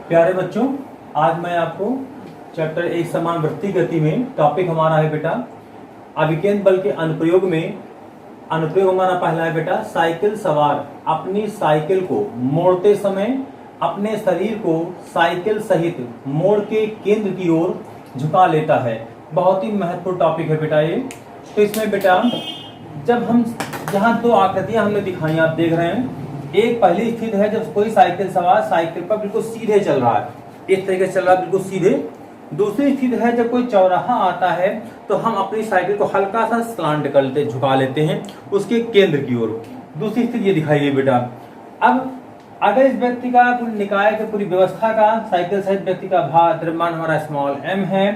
प्यारे बच्चों, आज मैं आपको चैप्टर एक समान वृत्तीय गति में टॉपिक हमारा है बेटा अभिकेंद्र बल के अनुप्रयोग में। अनुप्रयोग हमारा पहला है बेटा, साइकिल सवार अपनी साइकिल को मोड़ते समय अपने शरीर को साइकिल सहित मोड़ के केंद्र की ओर झुका लेता है। बहुत ही महत्वपूर्ण टॉपिक है बेटा ये। तो इसमें बेटा जब हम जहाँ दो आकृतियां हमने दिखाई आप देख रहे हैं, एक पहली स्थिति है जब कोई साइकिल सवार साइकिल पर बिल्कुल सीधे चल रहा है, इस तरीके से चल रहा है बिल्कुल सीधे। दूसरी स्थिति है जब कोई चौराहा आता है तो हम अपनी साइकिल को हल्का सा स्लांट कर लेते, झुका लेते हैं उसके केंद्र की ओर। दूसरी स्थिति ये दिखाई है बेटा। अब अगर इस व्यक्ति का निकाय की पूरी व्यवस्था का साइकिल सहित व्यक्ति का भार द्रव्यमान हमारा स्मॉल m है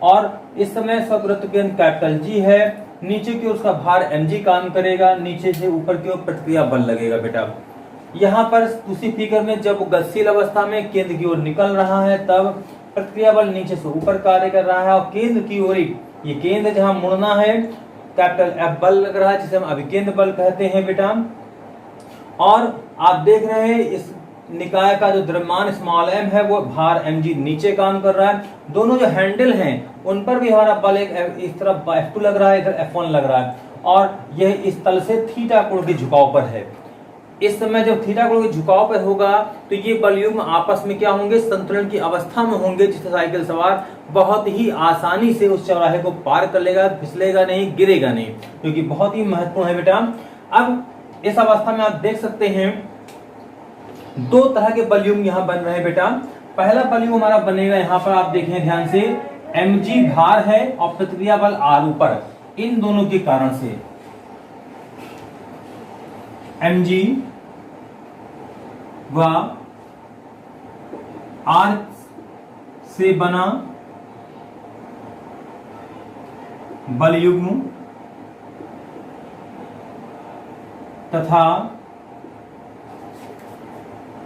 और इस समय स्ववृत्त केंद्र कैपिटल G है, नीचे की ओर उसका भार mg काम करेगा, नीचे से ऊपर की ओर प्रतिक्रिया बल लगेगा बेटा। यहाँ पर दूसरी फिगर में जब गतिशील अवस्था में केंद्र की ओर निकल रहा है तब प्रतिक्रिया बल नीचे से ऊपर कार्य कर रहा है और केंद्र की ओर ये केंद्र जहाँ मुड़ना है कैपिटल F बल लग रहा है, जिसे हम अभिकेंद्र बल कहते हैं बेटा। और आप देख रहे हैं इस निकाय का जो द्रव्यमान स्मॉल m है वो भार mg नीचे काम कर रहा है। दोनों जो हैंडल हैं उन पर भी हमारा बल एक इस तरफ F2 लग रहा है, इधर F1 लग रहा है और यह इस तल से थीटा कोण के झुकाव पर है। इस समय जब थीटा कोण के झुकाव पर होगा तो ये बलयुग्म आपस में क्या होंगे, संतुलन की अवस्था में होंगे, जिससे साइकिल सवार बहुत ही आसानी से उस चौराहे को पार कर लेगा, फिसलेगा नहीं, गिरेगा नहीं, क्योंकि बहुत ही महत्वपूर्ण है बेटा। अब इस अवस्था में आप देख सकते हैं दो तरह के बलयुग्म यहाँ बन रहे हैं बेटा। पहला बलयुग्म हमारा बनेगा, यहाँ पर आप देखें ध्यान से, mg भार है और प्रतिक्रिया बल r ऊपर, इन दोनों के कारण से mg व r से बना बलयुग्म तथा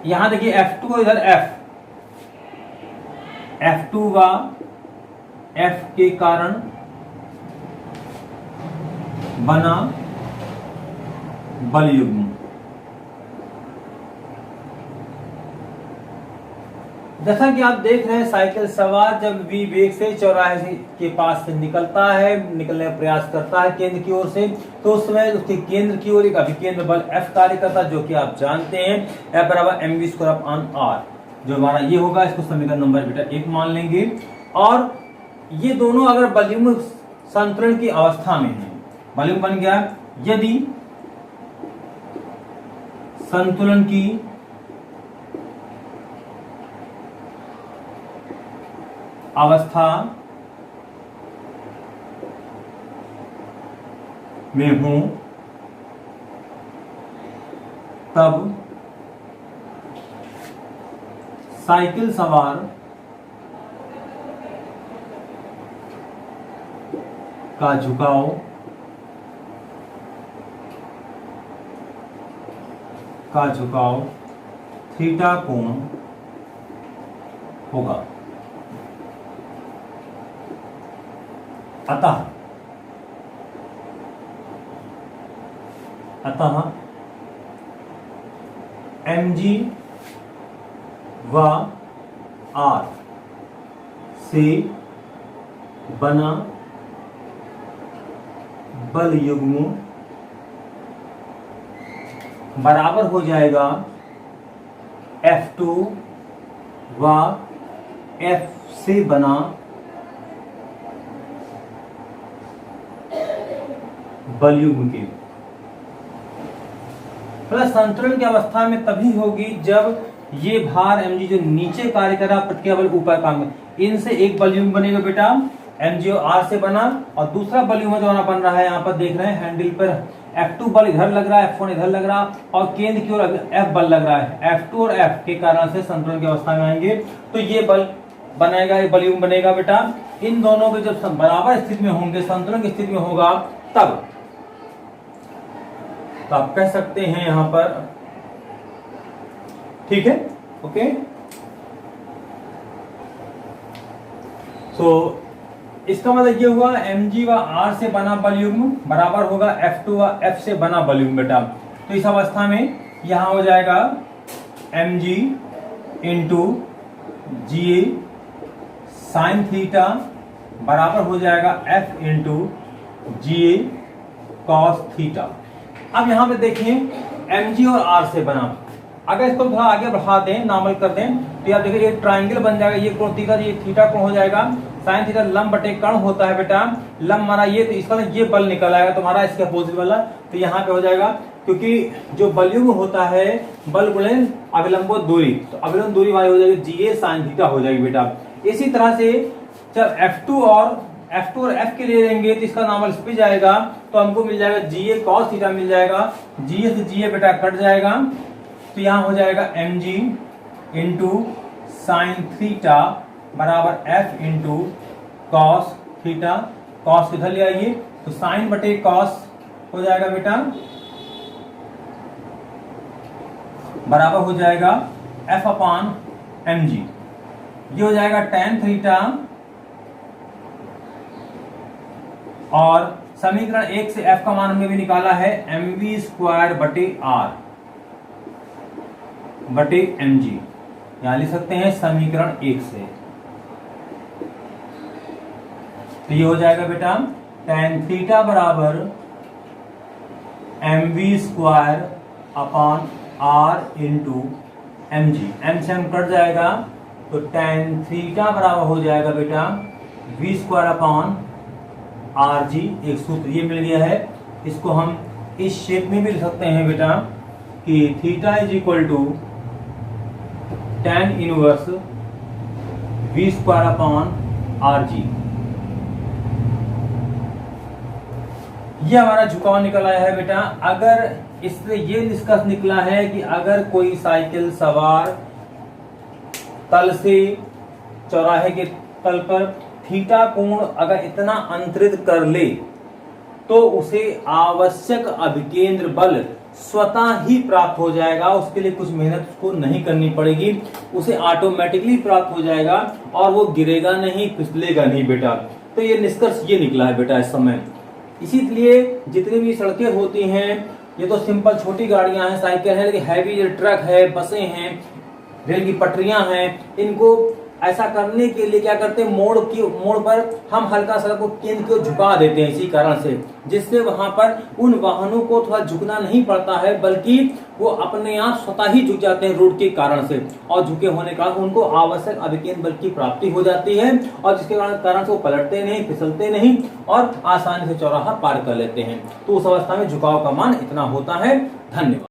यहां देखिए F2 और इधर F2 व F के कारण बना बलयुग्म। जैसा कि आप देख रहे हैं साइकिल सवार जब v वेग से चौराहे के पास से निकलता है, निकलने का प्रयास करता है केंद्र की ओर से, तो उस समय उसके केंद्र की ओर एक अभिकेंद्र बल F कार्य करता है, जो कि आप जानते हैं F बराबर mv²/r, जो हमारा ये होगा। इसको समीकरण नंबर बेटा 1 मान लेंगे। और ये दोनों अगर बलयुग्म संतुलन की अवस्था में है, बलयुग्म बन गया यदि संतुलन की अवस्था में हूं तब साइकिल सवार का झुकाव थीटा कोण होगा। अतः mg व r से बना बलयुग्म बराबर हो जाएगा F2 व F से बना बलयुग्म के। प्लस संतुलन की अवस्था में तभी होगी जब ये भार mg जो नीचे कार्य कर रहा प्रतिक्रिया बल ऊपर काम कर, इनसे एक बलयुग्म बनेगा बेटा mg और r से बना, और दूसरा बलयुग्म जो बन रहा है यहाँ पर देख रहे हैं हैंडल पर F2 बल इधर लग रहा है, F1 इधर लग रहा और केंद्र की ओर F बल लग रहा है। F2 और F के कारण से संतुलन की अवस्था में आएंगे तो ये बल बनाएगा, ये बलयुग्म बनेगा बेटा। इन दोनों के जब बराबर स्थिति में होंगे, संतुलन की स्थिति में होगा तब तो आप कह सकते हैं यहां पर, ठीक है, ओके। तो इसका मतलब ये हुआ mg व r से बना बलयुग्म बराबर होगा F2 व F से बना बलयुग्म बेटा। तो इस अवस्था में यहां हो जाएगा mg इंटू जी ए साइन थीटा बराबर हो जाएगा एफ इंटू जी ए कॉस थीटा। अब यहाँ पे देखें एम जी और आर से बना, अगर इसको थोड़ा आगे बढ़ा दें, नॉर्मल कर दें, तो आप देखिए एक ट्राइंगल बन जाएगा। ये कोण थीटा, ये थीटा कोण हो जाएगा। साइन थीटा लंब बटे कर्ण होता है बेटा, लंब हमारा ये, तो इसका ये बल निकल आएगा, तो हमारा इसके अपोजिट वाला, तो यहाँ पे हो जाएगा, क्योंकि जो बलयुग्म होता है बल गुणन अविलंबो दूरी, तो अविलंब दूरी हमारी हो जाएगी जी ए साइन थीटा हो जाएगी बेटा। इसी तरह से जब F2 और F के लिए लेंगे तो इसका नॉर्मल इस पे जाएगा, तो हमको मिल जाएगा जी ए कॉस थीटा मिल जाएगा। जी ए से जी ए बेटा कट जाएगा, तो यहाँ हो जाएगा M G into sine theta बराबर F into cos theta. Cos किधर ले आइए, तो साइन बटे कॉस हो जाएगा बेटा, बराबर हो जाएगा एफ अपान एम जी। ये हो जाएगा टेन थीटा, और समीकरण 1 से f का मान हमने भी निकाला है mv स्क्वायर बटे r बटे mg, यहां लिख सकते हैं समीकरण 1 से। तो ये हो जाएगा बेटा tan थीटा बराबर mv square upon r into mg, m से m कट जाएगा, तो tan थीटा बराबर हो जाएगा बेटा v स्क्वायर अपॉन आर जी। एक सूत्र ये मिल गया है, इसको हम इस शेप में भी लिख सकते हैं बेटा कि theta is equal to tan inverse v square upon r g. ये हमारा झुकाव निकल आया है बेटा। अगर इससे ये निष्कर्ष निकला है कि अगर कोई साइकिल सवार तल से चौराहे के तल पर थीटा कोण अगर इतना अंतरित कर ले, तो उसे आवश्यक अभिकेंद्र बल स्वतः ही प्राप्त हो जाएगा। उसके लिए कुछ मेहनत उसको नहीं करनी पड़ेगी, उसे ऑटोमेटिकली प्राप्त हो जाएगा और वो गिरेगा नहीं, फिसलेगा नहीं बेटा। तो ये निष्कर्ष ये निकला है बेटा इस समय। इसीलिए जितनी भी सड़कें होती हैं, ये तो सिंपल छोटी गाड़ियां हैं, साइकिल है, लेकिन हैवी ट्रक है, बसें हैं, रेल की पटरियां हैं, इनको ऐसा करने के लिए क्या करते हैं, मोड़ पर हम हल्का सा को केंद्र को झुका देते हैं, इसी कारण से, जिससे वहां पर उन वाहनों को थोड़ा झुकना नहीं पड़ता है, बल्कि वो अपने आप स्वतः ही झुक जाते हैं रोड के कारण से, और झुके होने का उनको आवश्यक अभिकेंद्र बल की प्राप्ति हो जाती है, और जिसके कारण से वो पलटते नहीं, फिसलते नहीं और आसानी से चौराहा पार कर लेते हैं। तो उस अवस्था में झुकाव का मान इतना होता है। धन्यवाद।